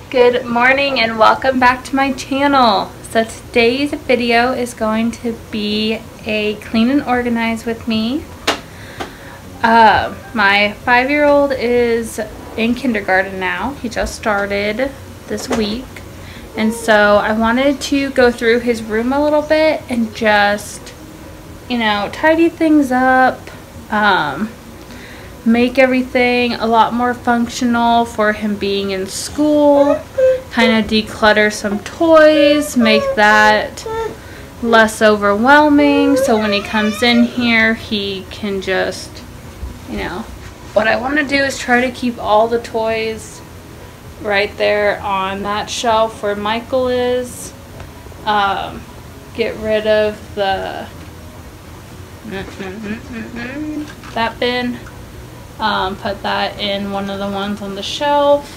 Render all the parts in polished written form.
Good morning and welcome back to my channel. So today's video is going to be a clean and organize with me. My 5-year-old is in kindergarten now. He just started this week. And so I wanted to go through his room a little bit and just, tidy things up. Make everything a lot more functional for him being in school, kind of declutter some toys, make that less overwhelming so when he comes in here he can just, what I want to do is try to keep all the toys right there on that shelf where Michael is. Get rid of the that bin. Put that in one of the ones on the shelf.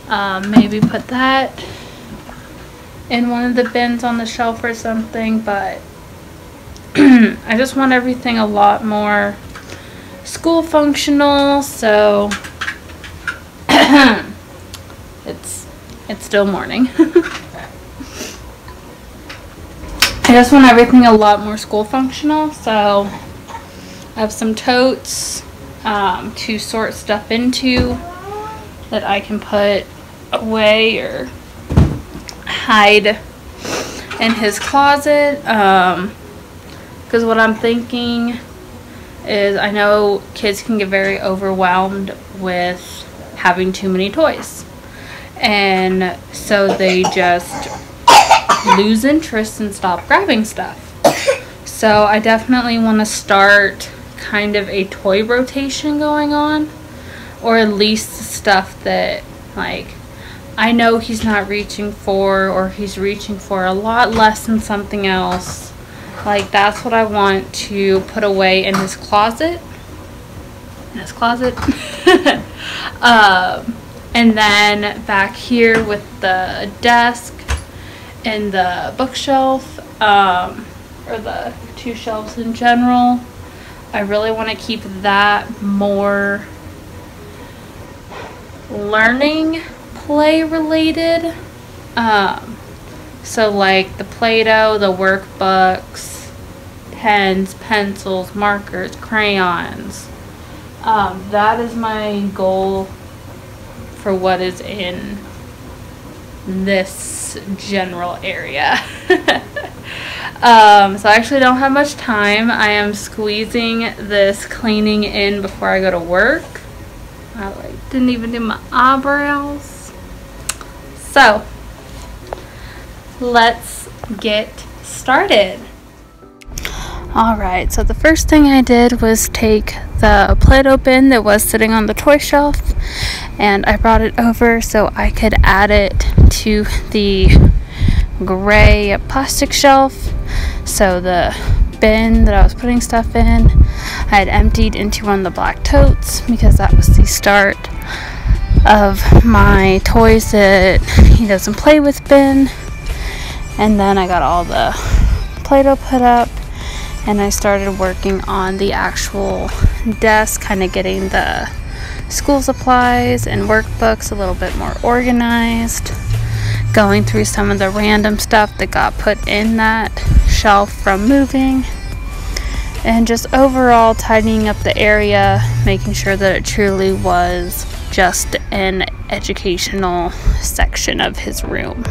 Maybe put that in one of the bins on the shelf or something, but I just want everything a lot more school functional, so it's still morning. I just want everything a lot more school functional, so I have some totes to sort stuff into that I can put away or hide in his closet, because what I'm thinking is I know kids can get very overwhelmed with having too many toys, and so they just lose interest and stop grabbing stuff. So I definitely want to start kind of a toy rotation going on, or at least stuff that I know he's not reaching for, or he's reaching for a lot less than something else. That's what I want to put away in his closet. And then back here with the desk and the bookshelf, or the two shelves in general, I really want to keep that more learning play related. So the Play-Doh, the workbooks, pens, pencils, markers, crayons. That is my goal for what is in this general area. So I actually don't have much time. I am squeezing this cleaning in before I go to work. I didn't even do my eyebrows. So let's get started. Alright, so the first thing I did was take the Play-Doh bin that was sitting on the toy shelf, and I brought it over so I could add it to the gray plastic shelf. So the bin that I was putting stuff in, I had emptied into one of the black totes because that was the start of my toys that he doesn't play with bin. And then I got all the Play-Doh put up, and I started working on the actual desk, kind of getting the school supplies and workbooks a little bit more organized, going through some of the random stuff that got put in that shelf from moving, and just overall tidying up the area, making sure that it truly was just an educational section of his room.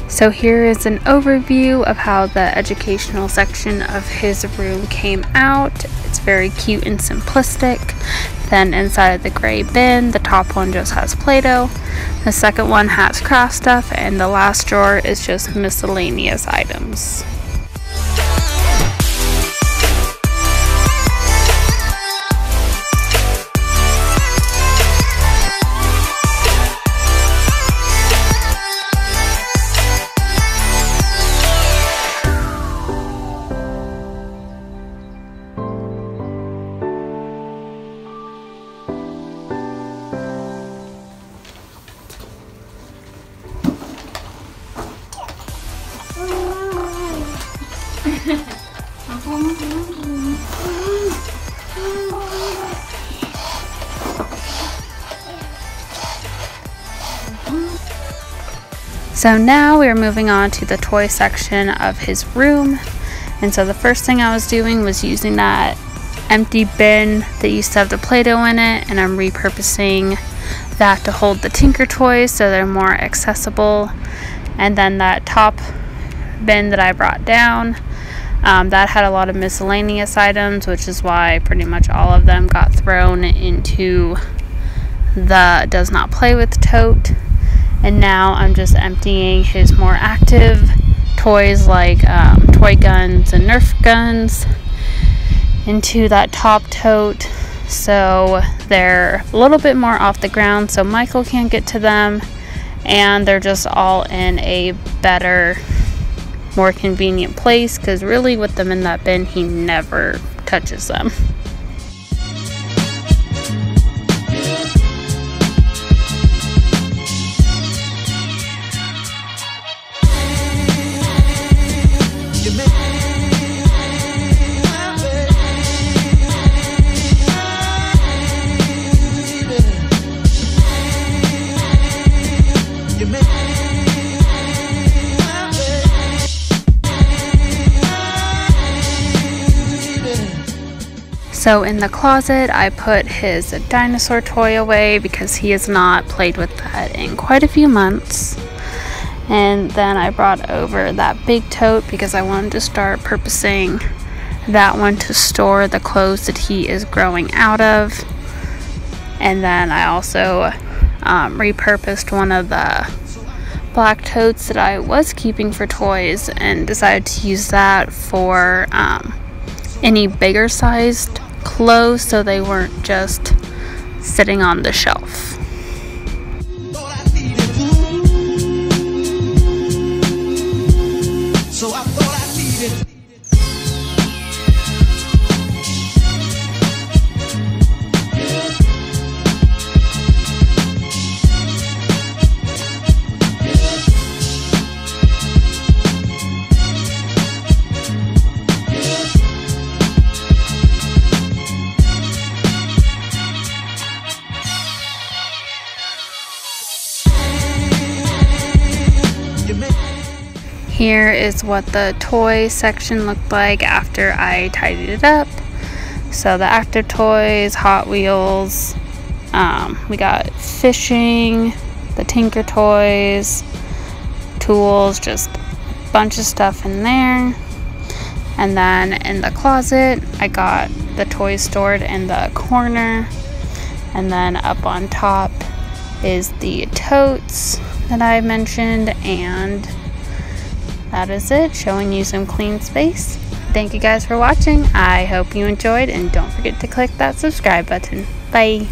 So here is an overview of how the educational section of his room came out. It's very cute and simplistic. Then inside of the gray bin, the top one just has Play-Doh, the second one has craft stuff, and the last drawer is just miscellaneous items. So now we're moving on to the toy section of his room. And so the first thing I was doing was using that empty bin that used to have the Play-Doh in it, and I'm repurposing that to hold the Tinker toys so they're more accessible. And then that top bin that I brought down, that had a lot of miscellaneous items, which is why pretty much all of them got thrown into the does not play with tote. And now I'm just emptying his more active toys like toy guns and Nerf guns into that top tote, so they're a little bit more off the ground so Michael can't get to them, and they're just all in a better, more convenient place, because really with them in that bin he never touches them. So in the closet, I put his dinosaur toy away because he has not played with that in quite a few months. And then I brought over that big tote because I wanted to start purposing that one to store the clothes that he is growing out of. And then I also repurposed one of the black totes that I was keeping for toys and decided to use that for any bigger sized clothes so they weren't just sitting on the shelf. Here is what the toy section looked like after I tidied it up. So the active toys, Hot Wheels, we got fishing, the Tinker toys, tools, just a bunch of stuff in there. And then in the closet, I got the toys stored in the corner. And then up on top is the totes that I mentioned, and that is it, showing you some clean space. Thank you guys for watching. I hope you enjoyed, and don't forget to click that subscribe button. Bye.